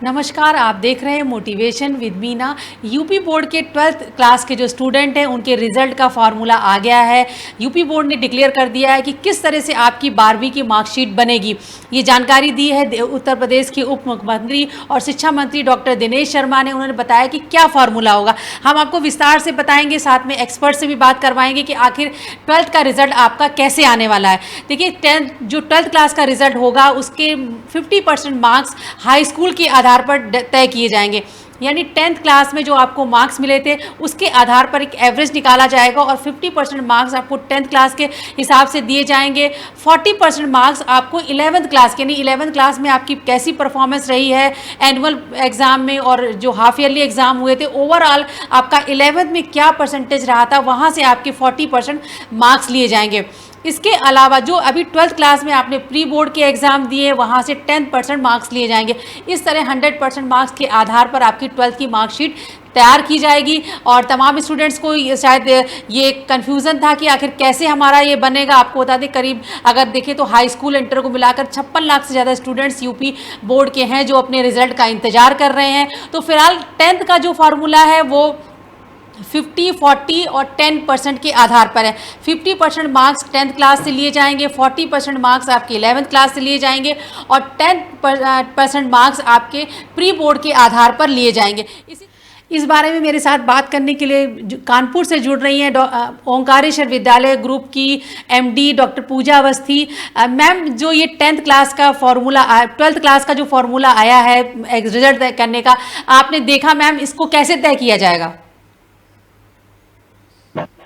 नमस्कार, आप देख रहे हैं motivation with Meena. UP board के 12th क्लास के जो स्टूडेंट हैं उनके रिजल्ट का फार्मूला आ गया है। यूपी बोर्ड ने डिक्लेयर कर दिया है कि किस तरह से आपकी 12वीं की मार्कशीट बनेगी। ये जानकारी दी है उत्तर प्रदेश के उप मुख्यमंत्री और शिक्षा मंत्री डॉक्टर दिनेश शर्मा ने। उन्होंने बताया कि क्या फार्मूला होगा। हम आपको विस्तार से बताएंगे, साथ में एक्सपर्ट से भी बात करवाएंगे कि आखिर 12th का रिजल्ट आपका कैसे आने वाला है। देखिए, 12th क्लास का रिजल्ट होगा उसके 50% मार्क्स हाई स्कूल के आधार पर तय किए जाएंगे। यानी 10th क्लास में जो आपको मार्क्स मिले थे उसके आधार पर एक एवरेज निकाला जाएगा और 50% मार्क्स आपको 10th क्लास के हिसाब से दिए जाएंगे। 40% मार्क्स आपको 11th क्लास के, यानी 11th क्लास में आपकी कैसी परफॉर्मेंस रही है एनुअल एग्जाम में और जो हाफ ईयरली एग्जाम हुए थे, ओवरऑल आपका 11th में क्या परसेंटेज रहा था, वहाँ से आपके 40% मार्क्स लिए जाएंगे। इसके अलावा जो अभी 12th क्लास में आपने प्री बोर्ड के एग्ज़ाम दिए, वहाँ से 10% मार्क्स लिए जाएंगे। इस तरह 100% मार्क्स के आधार पर आपकी 12th की मार्कशीट तैयार की जाएगी। और तमाम स्टूडेंट्स को शायद ये कन्फ्यूज़न था कि आखिर कैसे हमारा ये बनेगा। आपको बता दें, करीब अगर देखें तो हाई स्कूल इंटर को मिलाकर 56 लाख से ज़्यादा स्टूडेंट्स यूपी बोर्ड के हैं जो अपने रिजल्ट का इंतज़ार कर रहे हैं। तो फिलहाल 10th का जो फार्मूला है वो 50, 40 और 10% के आधार पर है। 50% मार्क्स 10th क्लास से लिए जाएंगे, 40% मार्क्स आपके 11th क्लास से लिए जाएंगे और 10% मार्क्स आपके प्री बोर्ड के आधार पर लिए जाएंगे। इस बारे में मेरे साथ बात करने के लिए कानपुर से जुड़ रही हैं ओंकारेश्वर विद्यालय ग्रुप की एमडी डॉक्टर पूजा अवस्थी। मैम, जो ये 10th क्लास का फॉर्मूला 12th क्लास का जो फॉर्मूला आया है रिजल्ट तय करने का, आपने देखा मैम, इसको कैसे तय किया जाएगा?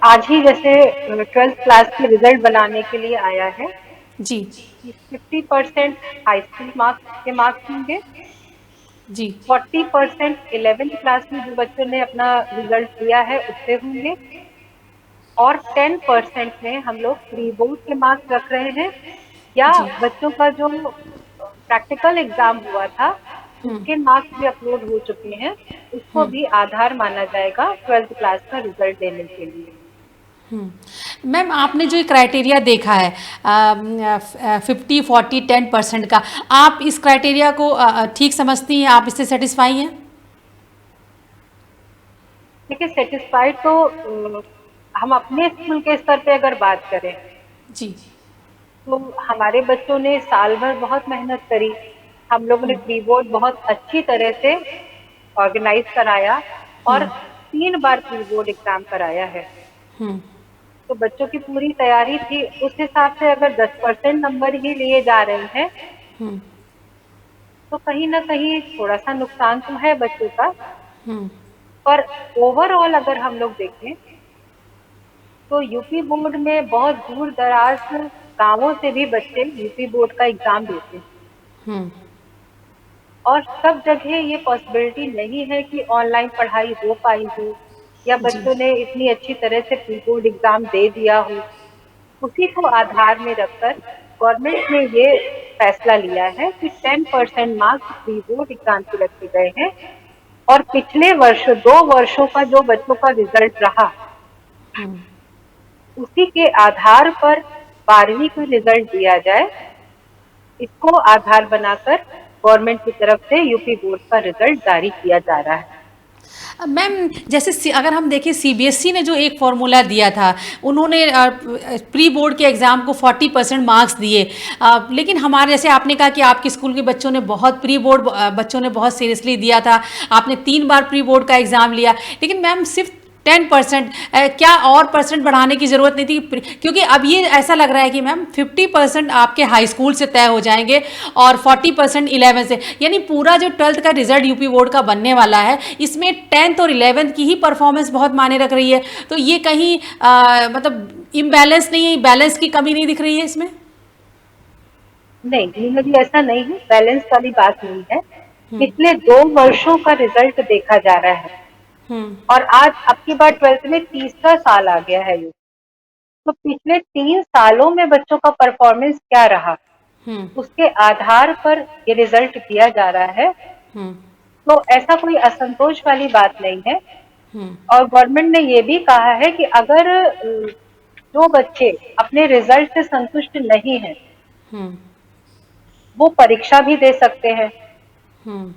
आज ही जैसे 12th क्लास के रिजल्ट बनाने के लिए आया है। जी 50% हाई स्कूल मार्क्स के मार्क्स होंगे, जी 40% 11th क्लास में जो बच्चों ने अपना रिजल्ट दिया है उससे होंगे और 10% में हम लोग प्री बोर्ड के मार्क्स रख रहे हैं या जी। बच्चों का जो प्रैक्टिकल एग्जाम हुआ था हम्म उसके मार्क्स भी अपलोड हो चुके हैं, उसको हम्म भी आधार माना जाएगा 12th क्लास का रिजल्ट देने के लिए। मैम, आपने जो क्राइटेरिया देखा है 50, 40, 10% का, आप इस क्राइटेरिया को ठीक समझती हैं? आप इससे सेटिस्फाई हैं? देखिए, सेटिस्फाइड तो हम अपने स्कूल के स्तर पे अगर बात करें जी। तो हमारे बच्चों ने साल भर बहुत मेहनत करी। हम लोगों ने प्री बोर्ड बहुत अच्छी तरह से ऑर्गेनाइज कराया और 3 बार प्री बोर्ड एग्जाम कराया है। हम्म तो बच्चों की पूरी तैयारी थी। उस हिसाब से अगर 10% नंबर ही लिए जा रहे हैं हम्म तो कहीं ना कहीं थोड़ा सा नुकसान तो है बच्चों का। हम्म पर ओवरऑल अगर हम लोग देखें तो यूपी बोर्ड में बहुत दूर दराज गांवों से भी बच्चे यूपी बोर्ड का एग्जाम देते हैं हम्म और सब जगह ये पॉसिबिलिटी नहीं है कि ऑनलाइन पढ़ाई हो पाई हो या जी बच्चों ने इतनी अच्छी तरह से प्री बोर्ड एग्जाम दे दिया हो। उसी को आधार में रखकर गवर्नमेंट ने ये फैसला लिया है कि 10% मार्क्स प्री बोर्ड एग्जाम के रखे गए हैं और पिछले वर्ष 2 वर्षों का जो बच्चों का रिजल्ट रहा उसी के आधार पर 12वीं का रिजल्ट दिया जाए। इसको आधार बनाकर गवर्नमेंट की तरफ से यूपी बोर्ड का रिजल्ट जारी किया जा रहा है। मैम, जैसे अगर हम देखें सीबीएसई ने जो एक फॉर्मूला दिया था, उन्होंने प्री बोर्ड के एग्ज़ाम को 40% मार्क्स दिए। लेकिन हमारे, जैसे आपने कहा कि आपके स्कूल के बच्चों ने बहुत प्री बोर्ड बच्चों ने बहुत सीरियसली दिया था, आपने 3 बार प्री बोर्ड का एग्ज़ाम लिया, लेकिन मैम सिर्फ 10%, क्या और परसेंट बढ़ाने की ज़रूरत नहीं थी? क्योंकि अब ये ऐसा लग रहा है कि मैम 50% आपके हाई स्कूल से तय हो जाएंगे और 40% 11 से, यानी पूरा जो 12th का रिजल्ट यूपी बोर्ड का बनने वाला है इसमें 10th और 11th की ही परफॉर्मेंस बहुत मायने रख रही है। तो ये कहीं मतलब इम्बैलेंस नहीं है, बैलेंस की कमी नहीं दिख रही है इसमें? नहीं, नीना जी, ऐसा नहीं है, बैलेंस वाली बात नहीं है। पिछले 2 वर्षों का रिजल्ट देखा जा रहा है हम्म और आज अब की बार 12th में तीसरा साल आ गया है ये। तो पिछले 3 सालों में बच्चों का परफॉर्मेंस क्या रहा हम्म उसके आधार पर ये रिजल्ट दिया जा रहा है। हम्म तो ऐसा कोई असंतोष वाली बात नहीं है। हम्म और गवर्नमेंट ने ये भी कहा है कि अगर जो बच्चे अपने रिजल्ट से संतुष्ट नहीं हैं हम्म वो परीक्षा भी दे सकते हैं। हम्म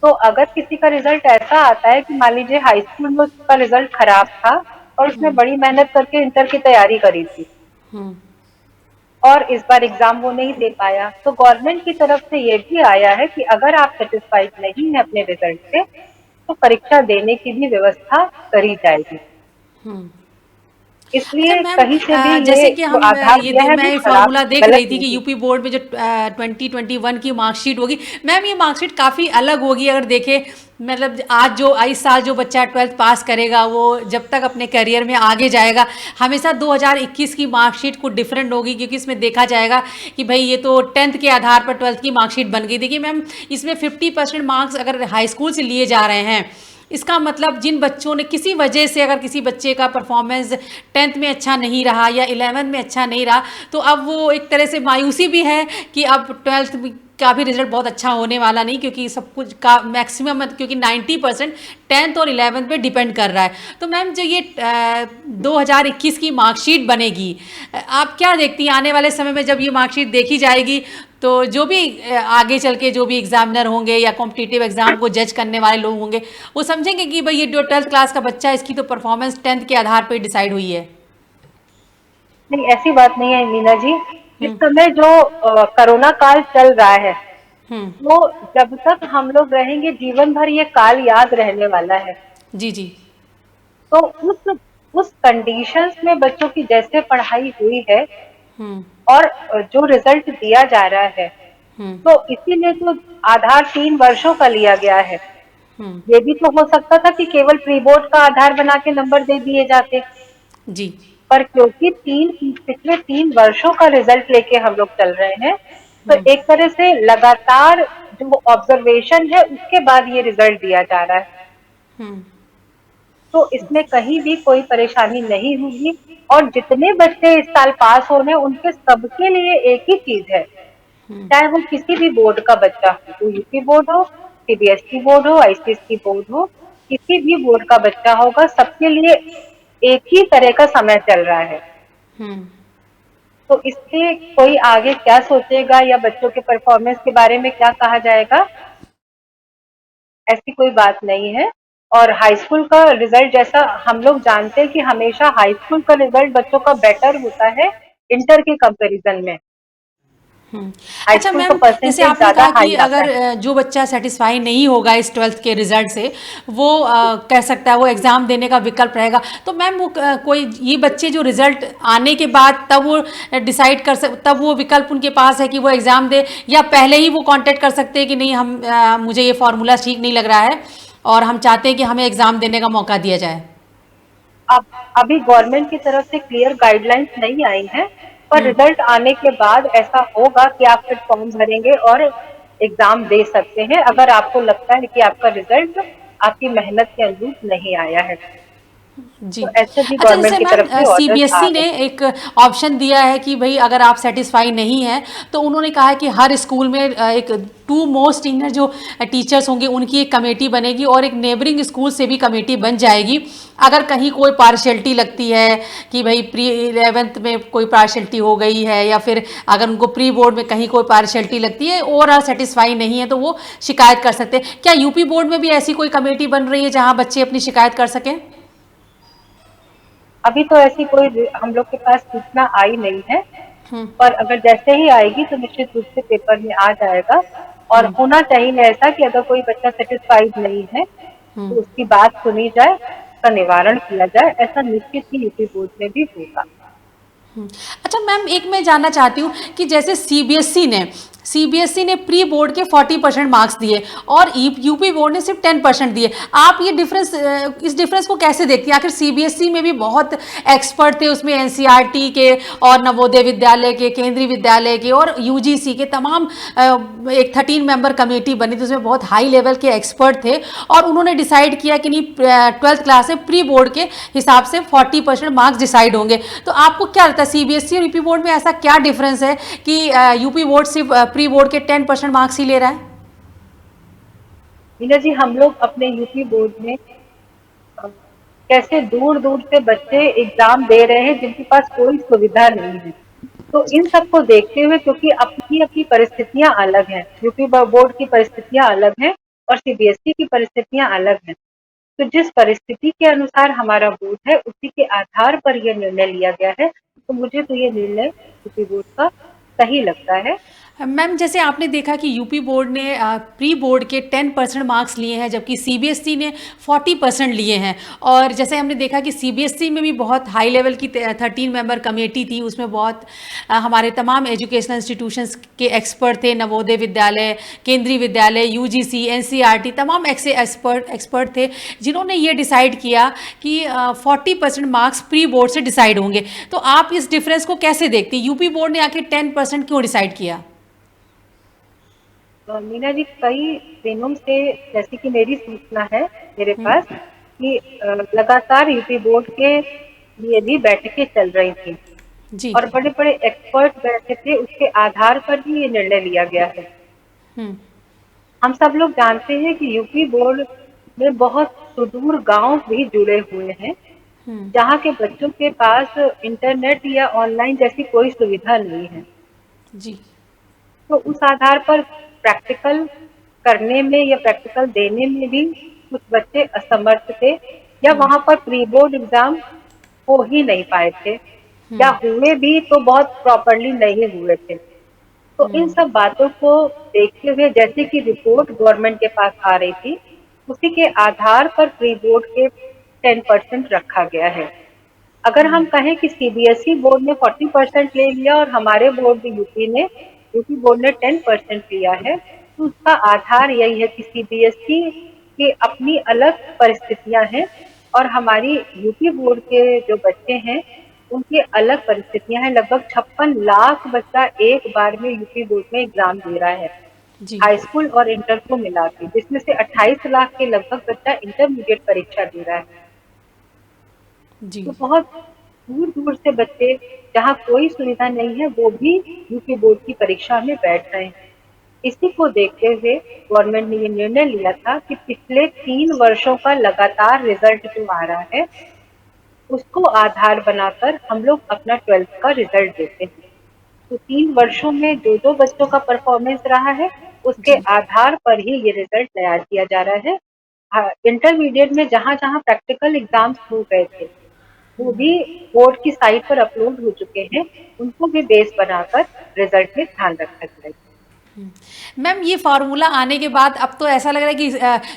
तो अगर किसी का रिजल्ट ऐसा आता है कि मान लीजिए हाई स्कूल में उसका रिजल्ट खराब था और उसने बड़ी मेहनत करके इंटर की तैयारी करी थी हम्म और इस बार एग्जाम वो नहीं दे पाया, तो गवर्नमेंट की तरफ से ये भी आया है कि अगर आप सेटिस्फाइड नहीं है अपने रिजल्ट से तो परीक्षा देने की भी व्यवस्था करी जाएगी। हम्म अच्छा इसलिए मैम, कहीं से भी जैसे ये कि जो हम आधार दिया है मैं वो ये खराब फॉर्मूला देख गलत रही थी कि नहीं है। यूपी बोर्ड में जो 2021 की मार्कशीट होगी, मैम ये मार्कशीट काफ़ी अलग होगी अगर देखें। मतलब आज जो इस साल जो बच्चा 12th पास करेगा वो जब तक अपने करियर में आगे जाएगा हमेशा 2021 की मार्कशीट कुछ डिफरेंट होगी, क्योंकि इसमें देखा जाएगा कि भाई ये तो 10th के आधार पर 12th की मार्कशीट बन गई। देखिए मैम, इसमें 50% मार्क्स अगर हाई स्कूल से लिए जा रहे हैं, इसका मतलब जिन बच्चों ने किसी वजह से, अगर किसी बच्चे का परफॉर्मेंस 10th में अच्छा नहीं रहा या 11th में अच्छा नहीं रहा, तो अब वो एक तरह से मायूसी भी है कि अब 12th का भी रिजल्ट बहुत अच्छा होने वाला नहीं, क्योंकि सब कुछ का मैक्सिमम, क्योंकि 90% 10th और 11th पे डिपेंड कर रहा है। तो मैम जो ये 2021 की मार्कशीट बनेगी, आप क्या देखती हैं आने वाले समय में जब ये मार्कशीट देखी जाएगी, तो जो भी आगे चल के जो भी एग्जामिनर होंगे या कॉम्पिटिटिव एग्जाम को जज करने वाले लोग होंगे, वो समझेंगे कि भाई ये जो 12th क्लास का बच्चा है इसकी तो परफॉर्मेंस 10th के आधार पर डिसाइड हुई है। नहीं, ऐसी बात नहीं है मीना जी। इस हम्म समय जो कोरोना काल चल रहा है, हम्म वो जब तक हम लोग रहेंगे जीवन भर ये काल याद रहने वाला है। जी जी। तो उस कंडीशंस में बच्चों की जैसे पढ़ाई हुई है हम्म और जो रिजल्ट दिया जा रहा है, हम्म तो इसीलिए तो आधार 3 वर्षों का लिया गया है। हम्म ये भी तो हो सकता था कि केवल प्री बोर्ड का आधार बना के नंबर दे दिए जाते, जी। पर क्योंकि पिछले 3 वर्षों का रिजल्ट लेके हम लोग चल रहे हैं, तो हम्म एक तरह से लगातार जो ऑब्जर्वेशन है उसके बाद ये रिजल्ट दिया जा रहा है। हम्म तो इसमें कहीं भी कोई परेशानी नहीं होगी और जितने बच्चे इस साल पास हो रहे हैं उनके सबके लिए एक ही चीज है, हम्म चाहे वो किसी भी बोर्ड का बच्चा हो, वो यूपी बोर्ड हो, सीबीएसई बोर्ड हो, आईसीएसई बोर्ड हो, किसी भी बोर्ड का बच्चा होगा, सबके लिए एक ही तरह का समय चल रहा है। हम्म तो इससे कोई आगे क्या सोचेगा या बच्चों के परफॉर्मेंस के बारे में क्या कहा जाएगा, ऐसी कोई बात नहीं है। और हाई स्कूल का रिजल्ट जैसा हम लोग जानते हैं कि हमेशा हाई स्कूल का रिजल्ट बच्चों का बेटर होता है इंटर के कंपैरिजन में। हम्म। हाई अच्छा स्कूल का मैम, जैसे परसेंटेज आपने ज्यादा कहा कि हाई आता अगर है। जो बच्चा सेटिस्फाई नहीं होगा इस 12th के रिजल्ट से, वो कह सकता है वो एग्ज़ाम देने का विकल्प रहेगा, तो मैम वो कोई ये बच्चे जो रिजल्ट आने के बाद तब वो डिसाइड कर सक, तब वो विकल्प उनके पास है कि वो एग्ज़ाम दे, या पहले ही वो कांटेक्ट कर सकते हैं कि नहीं हम मुझे ये फॉर्मूला ठीक नहीं लग रहा है और हम चाहते हैं कि हमें एग्ज़ाम देने का मौका दिया जाए। अब अभी गवर्नमेंट की तरफ से क्लियर गाइडलाइंस नहीं आई है, पर हम्म रिजल्ट आने के बाद ऐसा होगा कि आप फिर फॉर्म भरेंगे और एग्जाम दे सकते हैं अगर आपको लगता है कि आपका रिजल्ट आपकी मेहनत के अनुरूप नहीं आया है। जी। तो ऐसे भी अच्छा गवर्नमेंट जैसे की मैम, तरफ से ऑर्डर्स आ सीबीएसई रहे ने हैं। एक ऑप्शन दिया है कि भाई अगर आप सेटिस्फाई नहीं हैं तो उन्होंने कहा है कि हर स्कूल में एक 2 मोस्ट सीनियर जो टीचर्स होंगे उनकी एक कमेटी बनेगी और एक नेबरिंग स्कूल से भी कमेटी बन जाएगी। अगर कहीं कोई पार्शलिटी लगती है कि भाई प्री 11th में कोई पार्शलिटी हो गई है, या फिर अगर उनको प्री बोर्ड में कहीं कोई पार्शलिटी लगती है और सेटिस्फाई नहीं है, तो वो शिकायत कर सकते हैं। क्या यूपी बोर्ड में भी ऐसी कोई कमेटी बन रही है जहाँ बच्चे अपनी शिकायत कर सकें? अभी तो ऐसी कोई हम लोग के पास सूचना आई नहीं है, हम्म पर अगर जैसे ही आएगी तो निश्चित रूप से पेपर में आ जाएगा। और हम्म होना चाहिए ऐसा कि अगर कोई बच्चा सेटिस्फाइड नहीं है हम्म तो उसकी बात सुनी जाए, उसका निवारण किया जाए, ऐसा निश्चित ही यूपी बोर्ड में भी होगा। अच्छा मैम, एक मैं जानना चाहती हूँ कि जैसे सीबीएसई ने प्री बोर्ड के 40% मार्क्स दिए और यूपी बोर्ड ने सिर्फ 10% दिए। आप ये डिफरेंस, इस डिफरेंस को कैसे देखती हैं? आखिर सीबीएसई में भी बहुत एक्सपर्ट थे, उसमें एनसीईआरटी के और नवोदय विद्यालय के, केंद्रीय विद्यालय के और यूजीसी के तमाम एक 13 मेंबर कमेटी बनी थी, उसमें बहुत हाई लेवल के एक्सपर्ट थे और उन्होंने डिसाइड किया कि नहीं 12th क्लास में प्री बोर्ड के हिसाब से 40% मार्क्स डिसाइड होंगे। तो आपको क्या लगता है सीबीएसई और यूपी बोर्ड में ऐसा क्या डिफरेंस है कि यूपी बोर्ड सिर्फ प्री बोर्ड के 10% मार्क्स ही ले रहा है? मीना जी, हम लोग अपने यूपी बोर्ड में कैसे दूर दूर से बच्चे एग्जाम दे रहे हैं जिनके पास कोई सुविधा नहीं है। तो इन सबको देखते हुए, क्योंकि अपनी अपनी परिस्थितियां अलग हैं, यूपी बोर्ड की परिस्थितियां अलग हैं, और सीबीएसई की परिस्थितियां अलग हैं। तो जिस परिस्थिति के अनुसार हमारा बोर्ड है, उसी के आधार पर यह निर्णय लिया गया है। तो मुझे तो ये निर्णय यूपी बोर्ड का सही लगता है। मैम, जैसे आपने देखा कि यूपी बोर्ड ने प्री बोर्ड के 10% मार्क्स लिए हैं, जबकि सीबीएसई ने 40% लिए हैं। और जैसे हमने देखा कि सीबीएसई में भी बहुत हाई लेवल की 13 मेंबर कमेटी थी, उसमें बहुत हमारे तमाम एजुकेशनल इंस्टीट्यूशंस के एक्सपर्ट थे, नवोदय विद्यालय, केंद्रीय विद्यालय, यूजीसी, एनसीईआरटी, तमाम ऐसे एक्सपर्ट थे जिन्होंने ये डिसाइड किया कि 40% मार्क्स प्री बोर्ड से डिसाइड होंगे। तो आप इस डिफरेंस को कैसे देखते हैं? यूपी बोर्ड ने आखिर 10% क्यों डिसाइड किया? मीना जी, कई दिनों से जैसे कि मेरी सूचना है मेरे पास कि लगातार यूपी बोर्ड के लिए भी बैठकें चल रही थी जी। और बड़े बड़े एक्सपर्ट बैठे थे, उसके आधार पर ही ये निर्णय लिया गया है। हम्म। हम सब लोग जानते हैं कि यूपी बोर्ड में बहुत सुदूर गांव भी जुड़े हुए हैं, जहाँ के बच्चों के पास इंटरनेट या ऑनलाइन जैसी कोई सुविधा नहीं है। जी। तो उस आधार पर प्रैक्टिकल करने में या प्रैक्टिकल देने में भी कुछ बच्चे असमर्थ थे, या वहां पर प्री बोर्ड एग्जाम हो ही नहीं पाए थे, या हुए भी तो बहुत प्रॉपरली नहीं हुए थे। तो इन सब बातों को देखते हुए जैसे कि रिपोर्ट गवर्नमेंट के पास आ रही थी, उसी के आधार पर प्री बोर्ड के 10% रखा गया है। अगर हम कहें कि सीबीएसई बोर्ड ने 40% ले लिया और हमारे बोर्ड यूपी बोर्ड ने 10% लिया है, तो उसका आधार यही है कि सीबीएसई की अपनी अलग परिस्थितियां हैं और हमारी यूपी बोर्ड के जो बच्चे हैं उनकी अलग परिस्थितियां हैं। लगभग 56 लाख बच्चा एक बार में यूपी बोर्ड में एग्जाम दे रहा है, जी। हाई स्कूल और इंटर को मिला के, जिसमें से 28 लाख के लगभग बच्चा इंटरमीडिएट परीक्षा दे रहा है। जी। तो बहुत दूर दूर से बच्चे, जहाँ कोई सुविधा नहीं है, वो भी यूपी बोर्ड की परीक्षा में बैठ रहे हैं। इसी को देखते हुए गवर्नमेंट ने ये निर्णय लिया था कि पिछले 3 वर्षों का लगातार रिजल्ट जो आ रहा है, उसको आधार बनाकर हम लोग अपना 12th का रिजल्ट देते हैं। तो 3 वर्षों में जो बच्चों का परफॉर्मेंस रहा है, उसके जी। आधार पर ही ये रिजल्ट तैयार किया जा रहा है। हाँ, इंटरमीडिएट में जहाँ जहाँ प्रैक्टिकल एग्जाम्स हो गए थे, वो भी बोर्ड की साइट पर अपलोड हो चुके हैं, उनको भी बेस बनाकर रिजल्ट में ध्यान रखा जाएगा। मैम, ये फार्मूला आने के बाद अब तो ऐसा लग रहा है कि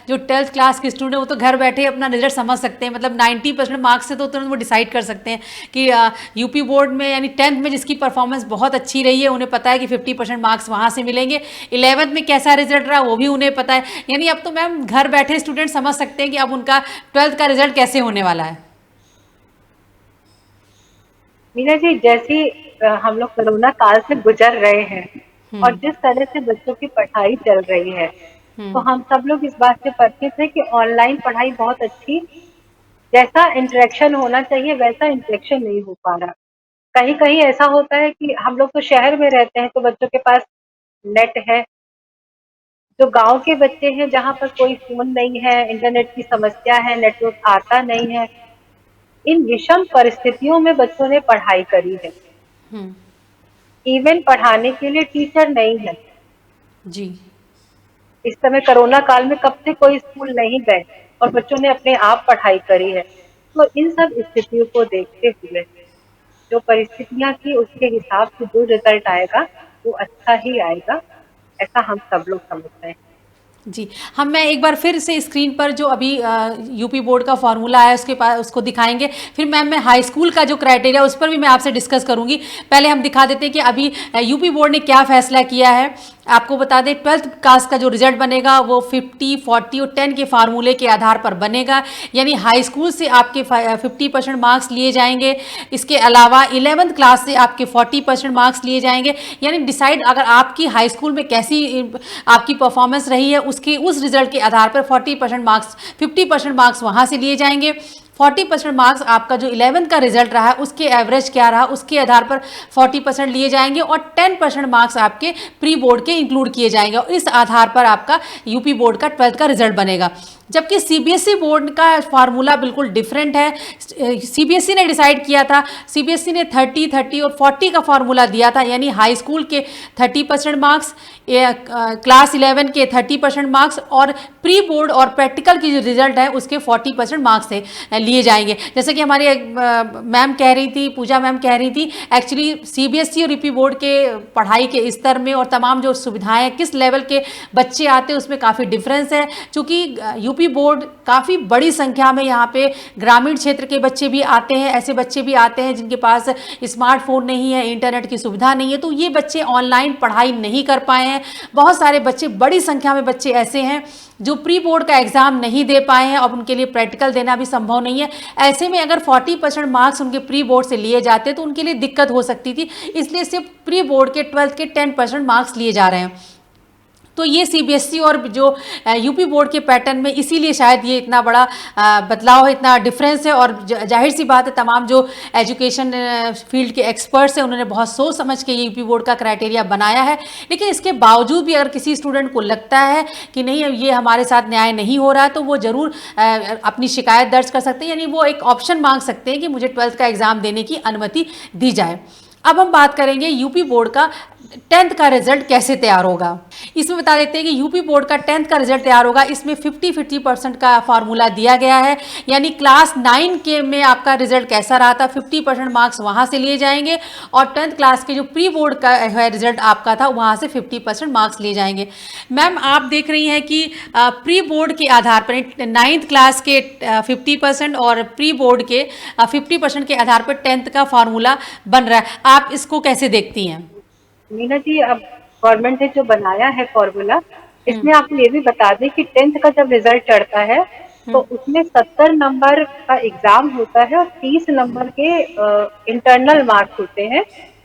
जो 12th क्लास के स्टूडेंट वो तो घर बैठे अपना रिजल्ट समझ सकते हैं, मतलब 90% मार्क्स से तो तुरंत वो डिसाइड कर सकते हैं कि यूपी बोर्ड में यानी 10th में जिसकी परफॉर्मेंस बहुत अच्छी रही है उन्हें पता है कि 50% मार्क्स वहाँ से मिलेंगे, 11th में कैसा रिजल्ट रहा वो भी उन्हें पता है। यानी अब तो मैम घर बैठे स्टूडेंट समझ सकते हैं कि अब उनका 12th का रिजल्ट कैसे होने वाला है। मीना जी, जैसे हम लोग कोरोना काल से गुजर रहे हैं और जिस तरह से बच्चों की पढ़ाई चल रही है, तो हम सब लोग इस बात से परिचित हैं कि ऑनलाइन पढ़ाई बहुत अच्छी, जैसा इंटरेक्शन होना चाहिए वैसा इंटरेक्शन नहीं हो पा रहा। कहीं कहीं ऐसा होता है कि हम लोग तो शहर में रहते हैं तो बच्चों के पास नेट है, जो गांव के बच्चे हैं जहाँ पर कोई फोन नहीं है, इंटरनेट की समस्या है, नेटवर्क आता नहीं है, इन विषम परिस्थितियों में बच्चों ने पढ़ाई करी है। इवन पढ़ाने के लिए टीचर नहीं है जी। इस समय कोरोना काल में, कब से कोई स्कूल नहीं गए और बच्चों ने अपने आप पढ़ाई करी है। तो इन सब स्थितियों को देखते हुए जो परिस्थितियां थी उसके हिसाब से जो रिजल्ट आएगा वो अच्छा ही आएगा, ऐसा हम सब लोग समझते हैं। जी। मैं एक बार फिर से स्क्रीन पर जो अभी यूपी बोर्ड का फॉर्मूला है उसके पास उसको दिखाएंगे, फिर मैम मैं हाई स्कूल का जो क्राइटेरिया उस पर भी मैं आपसे डिस्कस करूंगी। पहले हम दिखा देते हैं कि अभी यूपी बोर्ड ने क्या फैसला किया है। आपको बता दें 12th क्लास का जो रिजल्ट बनेगा वो 50, 40 और 10 के फार्मूले के आधार पर बनेगा, यानी हाई स्कूल से आपके 50% मार्क्स लिए जाएंगे। इसके अलावा 11th क्लास से आपके 40% मार्क्स लिए जाएंगे, यानी डिसाइड अगर आपकी हाई स्कूल में कैसी आपकी परफॉर्मेंस रही है उसके उस रिजल्ट के आधार पर 40% मार्क्स 50% मार्क्स वहाँ से लिए जाएंगे। 40% मार्क्स आपका जो 11th का रिजल्ट रहा है उसके एवरेज क्या रहा उसके आधार पर 40% लिए जाएंगे और 10% मार्क्स आपके प्री बोर्ड के इंक्लूड किए जाएंगे और इस आधार पर आपका यूपी बोर्ड का 12th का रिजल्ट बनेगा। जबकि सीबीएसई बोर्ड का फार्मूला बिल्कुल डिफरेंट है। सीबीएसई ने डिसाइड किया था, सीबीएसई ने 30 और 40 का फार्मूला दिया था, यानी हाई स्कूल के 30% मार्क्स, क्लास 11 के 30% मार्क्स और प्री बोर्ड और प्रैक्टिकल की जो रिजल्ट है उसके 40% मार्क्स से लिए जाएंगे। जैसे कि हमारी मैम कह रही थी, पूजा मैम कह रही थी, एक्चुअली सीबीएसई और यूपी बोर्ड के पढ़ाई के स्तर में और तमाम जो सुविधाएं किस लेवल के बच्चे आते हैं उसमें काफ़ी डिफरेंस है। चूँकि यूपी बोर्ड काफ़ी बड़ी संख्या में यहाँ पे ग्रामीण क्षेत्र के बच्चे भी आते हैं, ऐसे बच्चे भी आते हैं जिनके पास स्मार्टफोन नहीं है, इंटरनेट की सुविधा नहीं है, तो ये बच्चे ऑनलाइन पढ़ाई नहीं कर पाए हैं। बहुत सारे बच्चे, बड़ी संख्या में बच्चे ऐसे हैं जो प्री बोर्ड का एग्ज़ाम नहीं दे पाए हैं और उनके लिए प्रैक्टिकल देना भी संभव नहीं है। ऐसे में अगर 40% मार्क्स उनके प्री बोर्ड से लिए जाते तो उनके लिए दिक्कत हो सकती थी, इसलिए सिर्फ प्री बोर्ड के 12th के 10% मार्क्स लिए जा रहे हैं। तो ये सीबीएसई और जो यूपी बोर्ड के पैटर्न में इसीलिए शायद ये इतना बड़ा बदलाव है, इतना डिफरेंस है। और जाहिर सी बात है तमाम जो एजुकेशन फील्ड के एक्सपर्ट्स हैं उन्होंने बहुत सोच समझ के यूपी बोर्ड का क्राइटेरिया बनाया है। लेकिन इसके बावजूद भी अगर किसी स्टूडेंट को लगता है कि नहीं ये हमारे साथ न्याय नहीं हो रहा है तो वो ज़रूर अपनी शिकायत दर्ज कर सकते हैं, यानी वो एक ऑप्शन मांग सकते हैं कि मुझे 12th का एग्ज़ाम देने की अनुमति दी जाए। अब हम बात करेंगे यूपी बोर्ड का 10th का रिजल्ट कैसे तैयार होगा। इसमें बता देते हैं कि यूपी बोर्ड का 10th का रिजल्ट तैयार होगा, इसमें 50-50% का फार्मूला दिया गया है, यानी क्लास 9 के में आपका रिजल्ट कैसा रहा था 50% मार्क्स वहाँ से लिए जाएंगे और 10th क्लास के जो प्री बोर्ड का है रिजल्ट आपका था वहाँ से 50% मार्क्स लिए जाएंगे। मैम आप देख रही हैं कि प्री बोर्ड के आधार पर 9th क्लास के 50% और प्री बोर्ड के 50% के आधार पर 10th का फार्मूला बन रहा है, आप इसको कैसे देखती हैं? मीना जी, अब गवर्नमेंट ने जो बनाया है फॉर्मूला, इसमें आपको ये भी बता दें कि 10th का जब रिजल्ट चढ़ता है तो उसमें 70 नंबर का एग्जाम होता है और 30 नंबर के इंटरनल मार्क्स होते हैं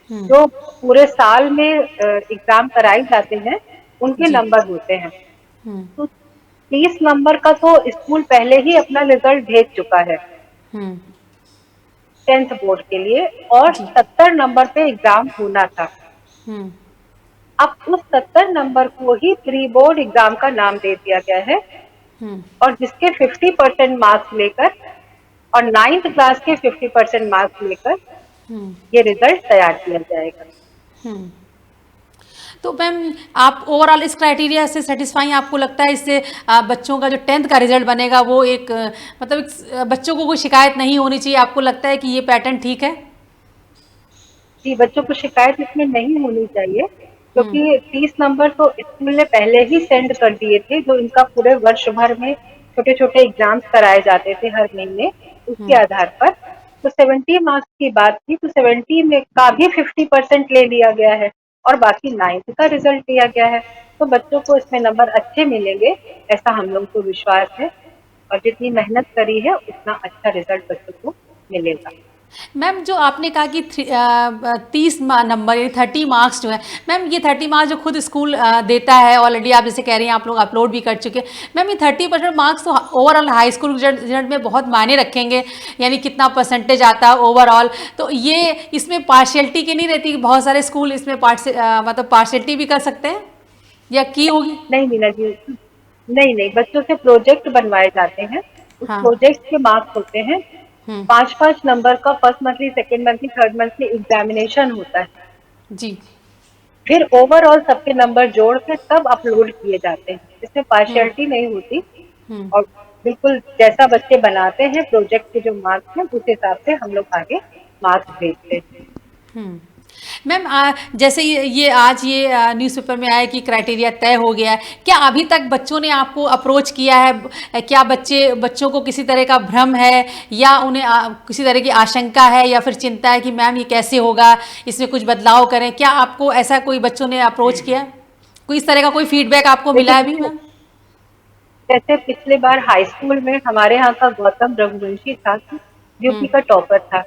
जो पूरे साल में एग्जाम कराए जाते हैं उनके नंबर होते हैं। तो 30 नंबर का तो स्कूल पहले ही अपना रिजल्ट भेज चुका है 10th बोर्ड के लिए और 70 नंबर पे एग्जाम होना था। अब उस 70 नंबर को ही प्री बोर्ड एग्जाम का नाम दे दिया गया है और जिसके 50% मार्क्स लेकर और 9th क्लास के 50% मार्क्स लेकर ये रिजल्ट तैयार किया जाएगा। तो मैम आप ओवरऑल इस क्राइटेरिया से सेटिस्फाई, आपको लगता है इससे बच्चों का जो 10th का रिजल्ट बनेगा वो एक मतलब बच्चों को कोई शिकायत नहीं होनी चाहिए, आपको लगता है कि ये पैटर्न ठीक है? जी, बच्चों को शिकायत इसमें नहीं होनी चाहिए क्योंकि 30 नंबर तो स्कूल ने पहले ही सेंड कर दिए थे जो इनका पूरे वर्ष भर में छोटे छोटे एग्जाम्स कराए जाते थे हर महीने, उसके आधार पर तो 70 मार्क्स की बात थी तो 70 में का भी 50% ले लिया गया है और बाकी 9th का रिजल्ट दिया गया है। तो बच्चों को इसमें नंबर अच्छे मिलेंगे ऐसा हम लोगों को विश्वास है और जितनी मेहनत करी है उतना अच्छा रिजल्ट बच्चों को मिलेगा। मैम जो आपने कहा कि 30 नंबर यानी 30 मार्क्स जो है, मैम ये 30 मार्क्स जो खुद स्कूल देता है ऑलरेडी, आप जैसे कह रही हैं आप लोग अपलोड भी कर चुके हैं, मैम ये 30% मार्क्स तो ओवरऑल हाई स्कूल रिजल्ट में बहुत मायने रखेंगे, यानी कितना परसेंटेज आता है ओवरऑल। तो ये इसमें पार्शियलिटी की नहीं रहती कि बहुत सारे स्कूल इसमें मतलब पार्शियलिटी भी कर सकते हैं या की होगी? नहीं मीना जी, नहीं, बच्चों से प्रोजेक्ट बनवाए जाते हैं, उस प्रोजेक्ट के मार्क्स होते हैं 5-5 नंबर का first monthly, second monthly, third monthly examination होता है जी। फिर ओवरऑल सबके नंबर जोड़ के तब अपलोड किए जाते हैं, इसमें पार्शियलिटी नहीं होती और बिल्कुल जैसा बच्चे बनाते हैं प्रोजेक्ट के जो मार्क्स हैं उस हिसाब से हम लोग आगे मार्क्स भेजते हैं। मैम जैसे ये आज ये न्यूज़पेपर में आया कि क्राइटेरिया तय हो गया है, क्या अभी तक बच्चों ने आपको अप्रोच किया है? क्या बच्चों को किसी तरह का भ्रम है या उन्हें किसी तरह की आशंका है या फिर चिंता है कि मैम ये कैसे होगा, इसमें कुछ बदलाव करें? क्या आपको ऐसा कोई बच्चों ने अप्रोच किया है? कोई इस तरह का कोई फीडबैक आपको मिला है अभी मैम? जैसे पिछले बार हाई स्कूल में हमारे यहाँ का गौतम रघुवंशी था, यूपी का टॉपर था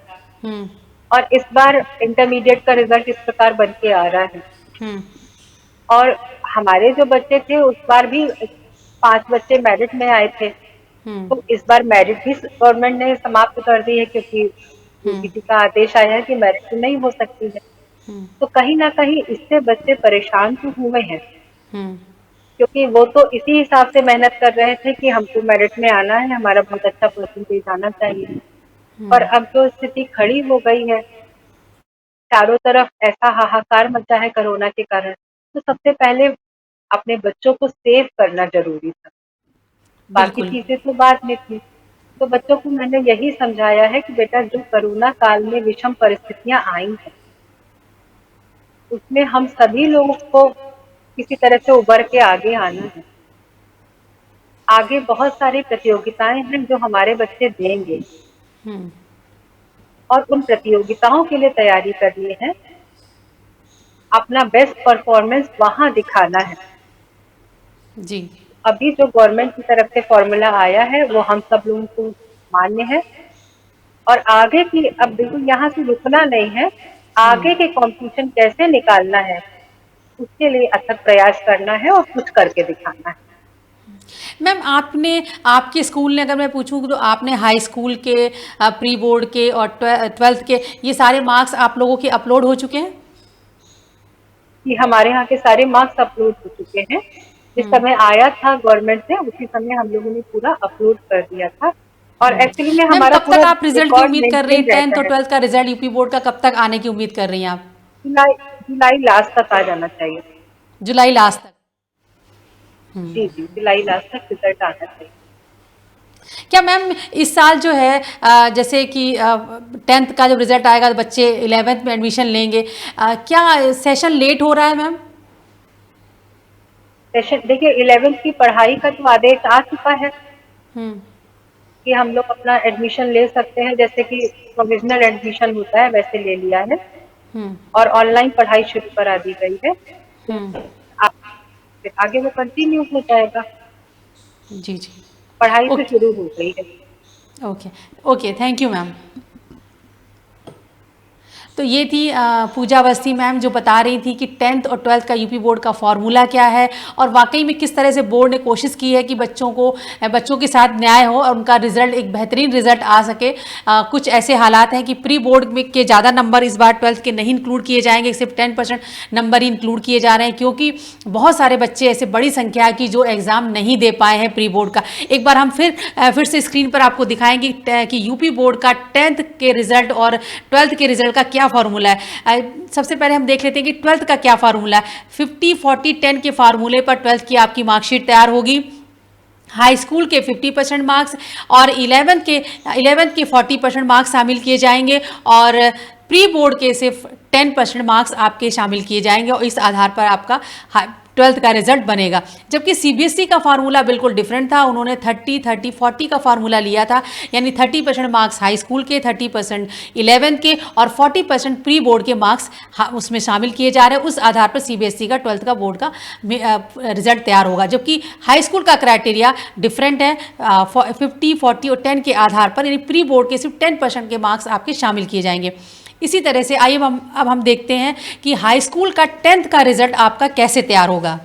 और इस बार इंटरमीडिएट का रिजल्ट इस प्रकार बन के आ रहा है और हमारे जो बच्चे थे उस बार भी 5 बच्चे मेरिट में आए थे तो इस बार मेरिट भी गवर्नमेंट ने समाप्त कर दी है, क्योंकि यूजीसी का आदेश आया है कि मेरिट तो नहीं हो सकती है। तो कहीं ना कहीं इससे बच्चे परेशान तो हुए हैं, क्योंकि वो तो इसी हिसाब से मेहनत कर रहे थे कि हमको मेरिट में आना है, हमारा बहुत अच्छा परसेंटेज आना चाहिए। पर अब जो स्थिति खड़ी हो गई है, चारों तरफ ऐसा हाहाकार मचा है कोरोना के कारण, तो सबसे पहले अपने बच्चों को सेव करना जरूरी था, बाकी बिल्कुल। चीजें तो बाद में थी। तो बच्चों को मैंने यही समझाया है कि बेटा, जो कोरोना काल में विषम परिस्थितियां आई हैं, उसमें हम सभी लोगों को किसी तरह से उबर के आगे आना है। आगे बहुत सारी प्रतियोगिताएं हैं जो हमारे बच्चे देंगे, और उन प्रतियोगिताओं के लिए तैयारी करनी है, अपना बेस्ट परफॉर्मेंस वहां दिखाना है। जी। अभी जो गवर्नमेंट की तरफ से फॉर्मूला आया है वो हम सब लोगों को मान्य है, और आगे की अब बिल्कुल यहाँ से रुकना नहीं है, आगे के कंपटीशन कैसे निकालना है उसके लिए अथक प्रयास करना है और कुछ करके दिखाना है। मैम, आपने, आपके स्कूल ने, अगर मैं पूछूं तो आपने हाई स्कूल के, प्री बोर्ड के और ट्वेल्थ के ये सारे मार्क्स आप लोगों के अपलोड हो चुके हैं? कि हमारे यहाँ के सारे मार्क्स अपलोड हो चुके हैं। जिस समय आया था गवर्नमेंट से, उसी समय हम लोगों ने पूरा अपलोड कर दिया था, और एक्चुअली में मैम, हमारा कब तक पूरा आप रिजल्ट की रिकॉर्ड उम्मीद कर रही हैं? मेंटेन टेंथ रहता और है। ट्वेल्थ का रिजल्ट यूपी बोर्ड का कब तक आने की उम्मीद कर रही हैं आप? जुलाई जुलाई लास्ट तक आ जाना चाहिए। जुलाई लास्ट तक? जी जी, जुलाई लास्ट तक रिजल्ट आना चाहिए। क्या मैम इस साल जो है, जैसे कि टेंथ का जब रिजल्ट आएगा तो बच्चे 11th में एडमिशन लेंगे, क्या सेशन लेट हो रहा है मैम? सेशन देखिए, 11th की पढ़ाई का तो आदेश आ चुका है कि हम लोग अपना एडमिशन ले सकते हैं, जैसे कि प्रोविजनल एडमिशन होता है वैसे ले लिया है, और ऑनलाइन पढ़ाई शुरू करा दी गई है। फिर आगे वो कंटिन्यू हो जाएगा। जी जी। पढ़ाई तो ओके। शुरू हो गई है। Okay. Okay, thank you ma'am. तो ये थी पूजा अवस्थी मैम, जो बता रही थी कि टेंथ और ट्वेल्थ का यूपी बोर्ड का फॉर्मूला क्या है, और वाकई में किस तरह से बोर्ड ने कोशिश की है कि बच्चों के साथ न्याय हो और उनका रिजल्ट एक बेहतरीन रिजल्ट आ सके। कुछ ऐसे हालात हैं कि प्री बोर्ड में के ज़्यादा नंबर इस बार ट्वेल्थ के नहीं इंक्लूड किए जाएंगे, सिर्फ 10% नंबर ही इंक्लूड किए जा रहे हैं, क्योंकि बहुत सारे बच्चे ऐसे, बड़ी संख्या है कि जो एग्ज़ाम नहीं दे पाए हैं प्री बोर्ड का। एक बार हम फिर से स्क्रीन पर आपको दिखाएंगे कि यूपी बोर्ड का टेंथ के रिजल्ट और ट्वेल्थ के रिजल्ट का क्या फार्मूला है। सबसे पहले हम देख लेते हैं कि ट्वेल्थ का क्या फार्मूला है। 50-40-10 के फार्मूले पर ट्वेल्थ की आपकी मार्कशीट तैयार होगी। हाई स्कूल के 50% मार्क्स और 11th के 40% मार्क्स शामिल किए जाएंगे, और प्री बोर्ड के सिर्फ 10% मार्क्स आपके शामिल किए जाएंगे, और इस आधार पर आपका ट्वेल्थ का रिजल्ट बनेगा। जबकि सीबीएसई का फार्मूला बिल्कुल डिफरेंट था। उन्होंने 30-30-40 का फार्मूला लिया था, यानी 30% मार्क्स हाई स्कूल के, 30% 11th के, और 40% प्री बोर्ड के मार्क्स उसमें शामिल किए जा रहे हैं। उस आधार पर सीबीएसई का ट्वेल्थ का बोर्ड का रिजल्ट तैयार होगा। जबकि हाई स्कूल का क्राइटेरिया डिफरेंट है, 50, 40 और 10 के आधार पर, यानी प्री बोर्ड के सिर्फ 10% के मार्क्स आपके शामिल किए जाएंगे। इसी तरह से आइए अब हम देखते हैं कि हाई स्कूल का 10th का रिजल्ट आपका कैसे तैयार होगा।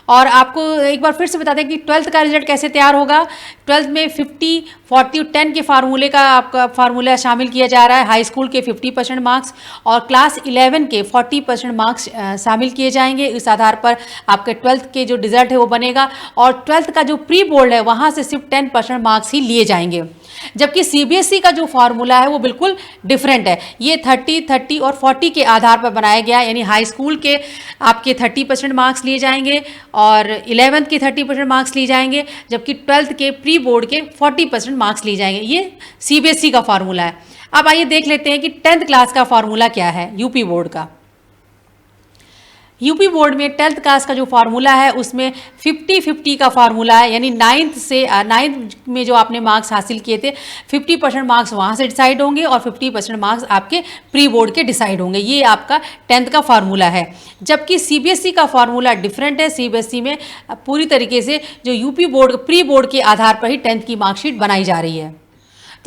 और आपको एक बार फिर से बता दें कि ट्वेल्थ का रिजल्ट कैसे तैयार होगा। ट्वेल्थ में 50, 40 और 10 के फार्मूले का आपका फार्मूला शामिल किया जा रहा है। हाई स्कूल के 50% मार्क्स और क्लास 11 के 40% मार्क्स शामिल किए जाएंगे। इस आधार पर आपके ट्वेल्थ के जो रिजल्ट है वो बनेगा, और ट्वेल्थ का जो प्री बोर्ड है वहाँ से सिर्फ 10% मार्क्स ही लिए जाएंगे। जबकि सीबीएसई का जो फार्मूला है वो बिल्कुल डिफरेंट है। ये 30, 30 और 40 के आधार पर बनाया गया है, यानी हाई स्कूल के आपके 30% मार्क्स लिए जाएंगे और 11th के 30% मार्क्स लिए जाएंगे, जबकि ट्वेल्थ के प्री बोर्ड के 40% मार्क्स लिए जाएंगे। ये सीबीएसई का फार्मूला है। अब आइए देख लेते हैं कि 10th क्लास का फार्मूला क्या है यूपी बोर्ड का। यूपी बोर्ड में 10th क्लास का जो फार्मूला है उसमें 50-50 का फार्मूला है, यानी 9th में जो आपने मार्क्स हासिल किए थे 50% मार्क्स वहाँ से डिसाइड होंगे और 50% मार्क्स आपके प्री बोर्ड के डिसाइड होंगे। ये आपका 10th का फार्मूला है। जबकि सीबीएसई का फार्मूला डिफरेंट है। सीबीएसई में पूरी तरीके से जो यूपी बोर्ड प्री बोर्ड के आधार पर ही 10th की मार्कशीट बनाई जा रही है।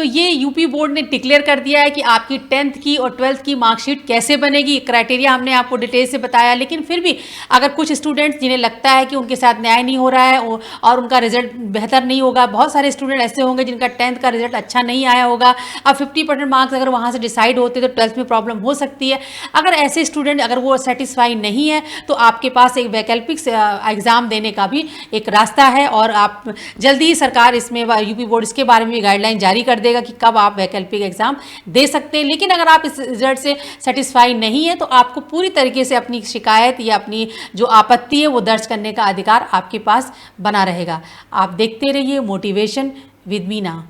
तो ये यूपी बोर्ड ने डिक्लेयर कर दिया है कि आपकी 10th की और 12th की मार्कशीट कैसे बनेगी। क्राइटेरिया हमने आपको डिटेल से बताया, लेकिन फिर भी अगर कुछ स्टूडेंट्स जिन्हें लगता है कि उनके साथ न्याय नहीं हो रहा है और उनका रिजल्ट बेहतर नहीं होगा, बहुत सारे स्टूडेंट ऐसे होंगे जिनका 10th का रिजल्ट अच्छा नहीं आया होगा। अब 50% मार्क्स अगर वहाँ से डिसाइड होते तो 12th में प्रॉब्लम हो सकती है। अगर ऐसे स्टूडेंट अगर वो सेटिस्फाई नहीं है तो आपके पास एक वैकल्पिक एग्ज़ाम देने का भी एक रास्ता है, और आप जल्दी ही सरकार इसमें यूपी बोर्ड इसके बारे में गाइडलाइन जारी कर देगा कि कब आप वैकल्पिक एग्ज़ाम दे सकते हैं। लेकिन अगर आप इस रिजल्ट से सेटिस्फाई नहीं है तो आपको पूरी तरीके से अपनी शिकायत या अपनी जो आपत्ति है वो दर्ज करने का अधिकार आपके पास बना रहेगा। आप देखते रहिए मोटिवेशन विद मीना।